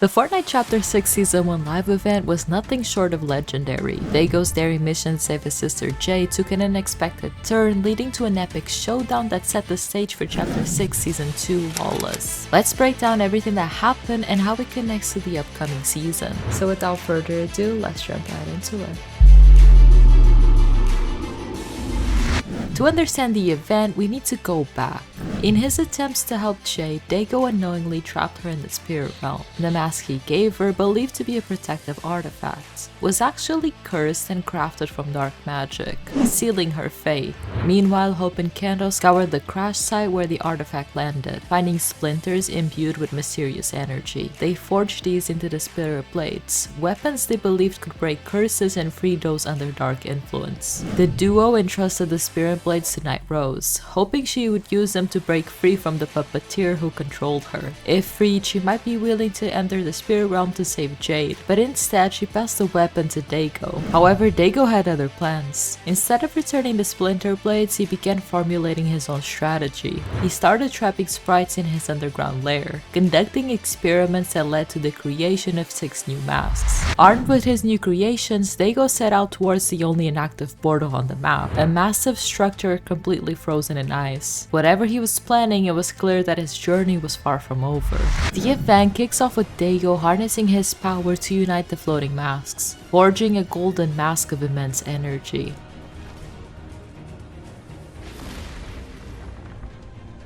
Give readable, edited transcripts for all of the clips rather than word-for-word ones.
The Fortnite Chapter 6 Season 1 live event was nothing short of legendary. Daigo's daring mission to save his sister Jade took an unexpected turn, leading to an epic showdown that set the stage for Chapter 6 Season 2 Lawless. Let's break down everything that happened and how it connects to the upcoming season. So without further ado, let's jump right into it. To understand the event, we need to go back. In his attempts to help Jade, Daigo unknowingly trapped her in the spirit realm. The mask he gave her, believed to be a protective artifact, was actually cursed and crafted from dark magic, sealing her fate. Meanwhile, Hope and Kendo scoured the crash site where the artifact landed, finding splinters imbued with mysterious energy. They forged these into the spirit blades, weapons they believed could break curses and free those under dark influence. The duo entrusted the spirit blades to Night Rose, hoping she would use them to break free from the puppeteer who controlled her. If freed, she might be willing to enter the spirit realm to save Jade, but instead she passed the weapon to Daigo. However, Daigo had other plans. Instead of returning the splinter blades, he began formulating his own strategy. He started trapping sprites in his underground lair, conducting experiments that led to the creation of 6 new masks. Armed with his new creations, Daigo set out towards the only inactive portal on the map, a massive structure completely frozen in ice. Whatever he was planning, it was clear that his journey was far from over. The event kicks off with Daigo harnessing his power to unite the floating masks, forging a golden mask of immense energy.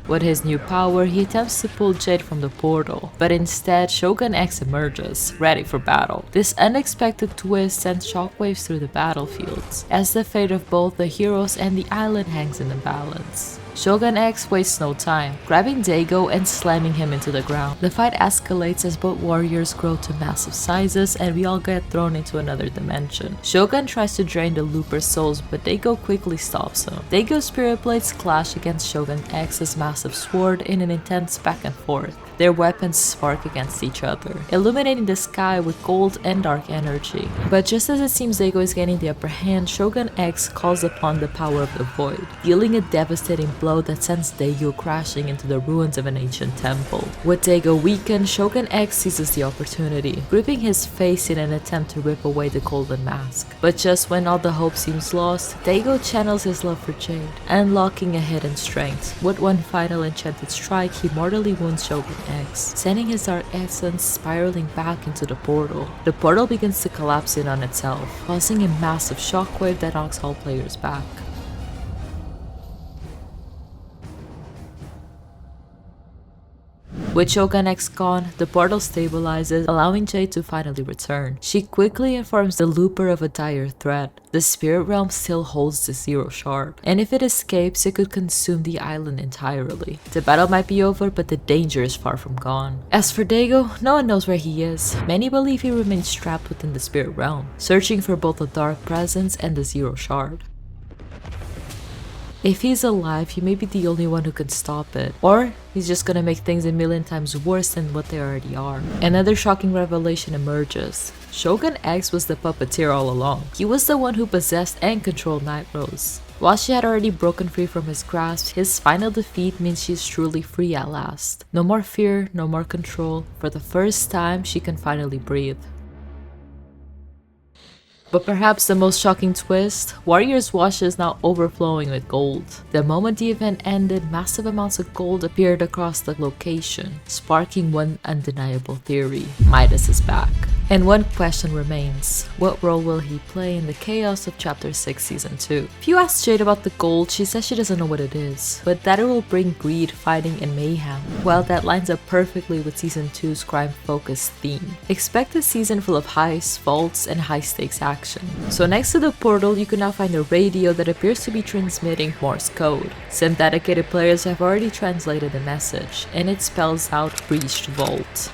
With his new power, he attempts to pull Jade from the portal, but instead Shogun X emerges, ready for battle. This unexpected twist sends shockwaves through the battlefields, as the fate of both the heroes and the island hangs in the balance. Shogun X wastes no time, grabbing Daigo and slamming him into the ground. The fight escalates as both warriors grow to massive sizes and we all get thrown into another dimension. Shogun tries to drain the Looper's souls, but Daigo quickly stops him. Daigo's spirit blades clash against Shogun X's massive sword in an intense back and forth. Their weapons spark against each other, illuminating the sky with gold and dark energy. But just as it seems Daigo is gaining the upper hand, Shogun X calls upon the power of the void, dealing a devastating blow that sends Daigo crashing into the ruins of an ancient temple. With Daigo weakened, Shogun X seizes the opportunity, gripping his face in an attempt to rip away the golden mask. But just when all the hope seems lost, Daigo channels his love for Jade, unlocking a hidden strength. With one final enchanted strike, he mortally wounds Shogun X, sending his dark essence spiraling back into the portal. The portal begins to collapse in on itself, causing a massive shockwave that knocks all players back. With Shogun X gone, the portal stabilizes, allowing Jade to finally return. She quickly informs the Looper of a dire threat. The spirit realm still holds the Zero Shard, and if it escapes, it could consume the island entirely. The battle might be over, but the danger is far from gone. As for Daigo, no one knows where he is. Many believe he remains trapped within the spirit realm, searching for both the dark presence and the Zero Shard. If he's alive, he may be the only one who can stop it, or he's just gonna make things a million times worse than what they already are. Another shocking revelation emerges. Shogun X was the puppeteer all along. He was the one who possessed and controlled Night Rose. While she had already broken free from his grasp, his final defeat means she's truly free at last. No more fear, no more control. For the first time, she can finally breathe. But perhaps the most shocking twist, Warrior's Wash is now overflowing with gold. The moment the event ended, massive amounts of gold appeared across the location, sparking one undeniable theory: Midas is back. And one question remains: what role will he play in the chaos of Chapter 6 Season 2? If you ask Jade about the gold, she says she doesn't know what it is, but that it will bring greed, fighting, and mayhem. Well, that lines up perfectly with Season 2's crime-focused theme. Expect a season full of heists, vaults, and high-stakes action. So next to the portal, you can now find a radio that appears to be transmitting Morse code. Some dedicated players have already translated the message, and it spells out "breached vault."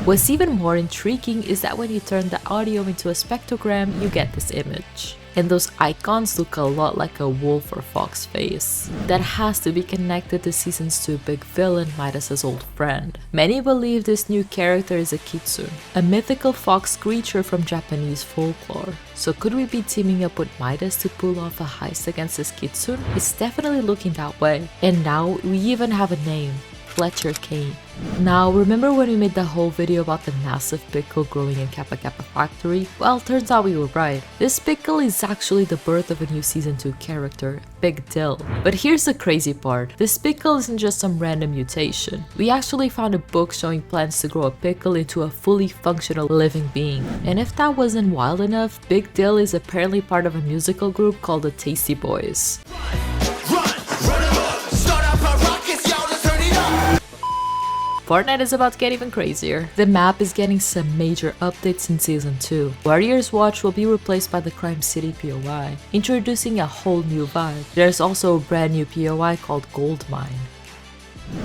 What's even more intriguing is that when you turn the audio into a spectrogram, you get this image. And those icons look a lot like a wolf or fox face. That has to be connected to Season 2 big villain Midas's old friend. Many believe this new character is a kitsune, a mythical fox creature from Japanese folklore. So could we be teaming up with Midas to pull off a heist against this kitsune? It's definitely looking that way. And now we even have a name: Fletcher Kane. Now, remember when we made the whole video about the massive pickle growing in Kappa Kappa Factory? Well, turns out we were right. This pickle is actually the birth of a new Season 2 character, Big Dill. But here's the crazy part. This pickle isn't just some random mutation. We actually found a book showing plans to grow a pickle into a fully functional living being. And if that wasn't wild enough, Big Dill is apparently part of a musical group called the Tasty Boys. Fortnite is about to get even crazier. The map is getting some major updates in Season 2. Warriors Watch will be replaced by the Crime City POI, introducing a whole new vibe. There's also a brand new POI called Gold Mine.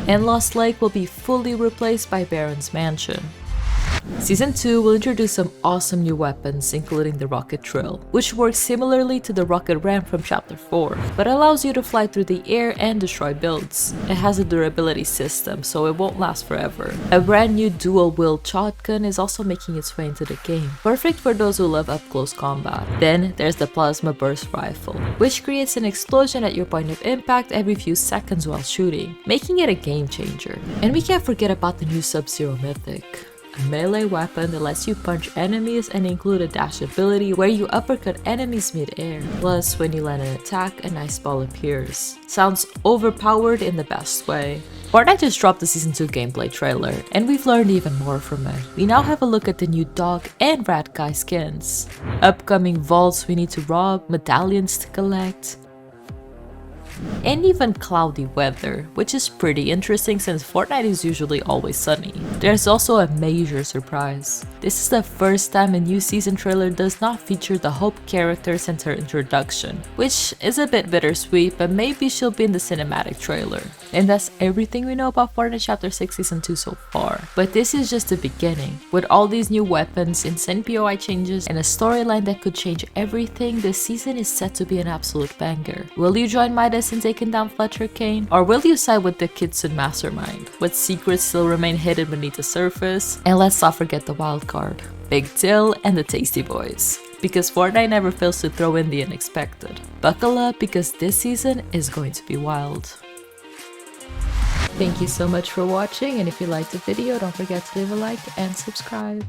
And Lost Lake will be fully replaced by Baron's Mansion. Season 2 will introduce some awesome new weapons, including the Rocket Drill, which works similarly to the Rocket Ram from Chapter 4, but allows you to fly through the air and destroy builds. It has a durability system, so it won't last forever. A brand new dual-wield shotgun is also making its way into the game, perfect for those who love up-close combat. Then there's the Plasma Burst Rifle, which creates an explosion at your point of impact every few seconds while shooting, making it a game changer. And we can't forget about the new Sub-Zero Mythic, a melee weapon that lets you punch enemies and include a dash ability where you uppercut enemies mid-air. Plus, when you land an attack, an ice ball appears. Sounds overpowered in the best way. Fortnite just dropped the Season 2 gameplay trailer, and we've learned even more from it. We now have a look at the new dog and rat guy skins, upcoming vaults we need to rob, medallions to collect, and even cloudy weather, which is pretty interesting since Fortnite is usually always sunny. There's also a major surprise. This is the first time a new season trailer does not feature the Hope character since her introduction, which is a bit bittersweet, but maybe she'll be in the cinematic trailer. And that's everything we know about Fortnite Chapter 6 Season 2 so far. But this is just the beginning. With all these new weapons, insane POI changes, and a storyline that could change everything, this season is set to be an absolute banger. Will you join Midas in taking down Fletcher Kane? Or will you side with the Kitsun Mastermind? What secrets still remain hidden beneath the surface? And let's not forget the wild card, Big Dill and the Tasty Boys. Because Fortnite never fails to throw in the unexpected. Buckle up because this season is going to be wild. Thank you so much for watching, and if you liked the video, don't forget to leave a like and subscribe.